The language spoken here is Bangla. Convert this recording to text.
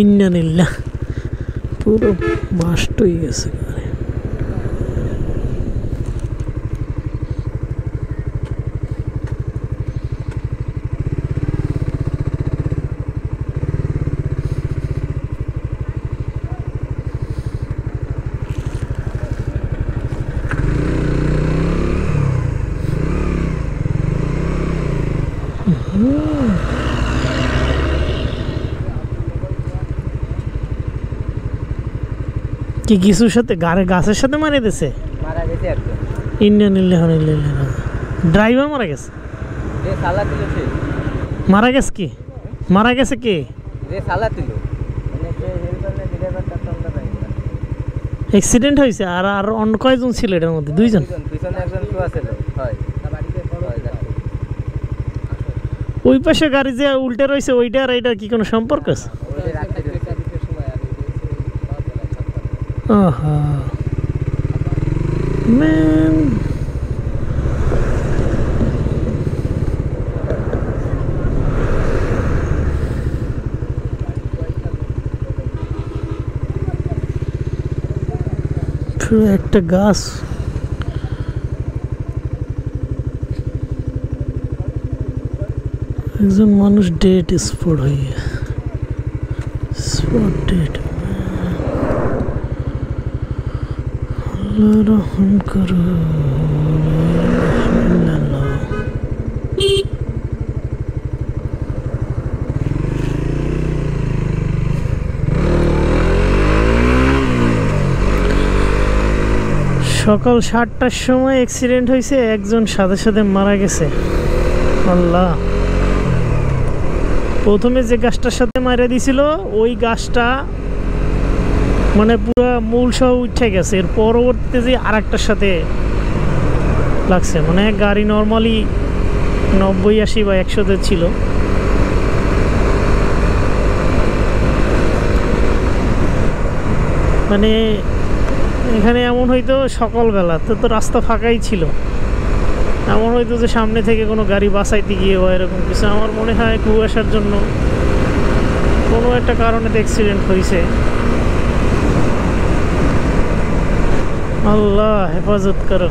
ইন্নালিল্লাহ, পুরো বাস্ট হয়ে গেছে। কি কিছুর সাথে গাছের সাথে মারা দিছে? মারা গেছে একদম। ইন্নালিল্লাহ ওয়া ইন্না ইলাইহি রাজিউন। ড্রাইভার মারা গেছে? যে সালা দিল সে মারা গেছে কি? মারা গেছে কে? যে সালা দিল মানে যে হেল্পার না ড্রাইভারটা তো আমরা পাই না। অ্যাক্সিডেন্ট হয়েছে। আর আর অন্য কয়জন ছিল এটার মধ্যে? দুইজন। পিছনে একজন শোয়া ছিল। হয় তা বাড়িতে বড় হয়ে যাচ্ছে। ওই পাশে গাড়ি যে উল্টে রয়েছে ওইটা আর এইটার কি কোনো সম্পর্ক আছে? ওই রাতে দিতে সময় আর আহা ম্যান, পুরো একটা গাছ একজন মানুষ ডেড স্পট হয়ে গেছে। Spot dead. আল্লাহ রহম করো। সকাল 7টার সময় অ্যাক্সিডেন্ট হয়েছে, একজন সাথে সাথে মারা গেছে। আল্লাহ, প্রথমে যে গাছটার সাথে মারা দিছিল ওই গাছটা মানে পুরো মূল সহ উঠে গেছে। এর পরবর্তীতে যে আর একটার সাথে লাগছে, মানে গাড়ি নর্মালি 90-80 বা 100-তে ছিল। মানে এখানে এমন হয়তো সকালবেলা তো রাস্তা ফাঁকাই ছিল, এমন হয়তো যে সামনে থেকে কোনো গাড়ি বাঁচাইতে গিয়ে বা এরকম কিছু। আমার মনে হয় কুয়াশার জন্য কোনো একটা কারণে অ্যাক্সিডেন্ট হয়েছে। আল্লাহ হেফাজত করো।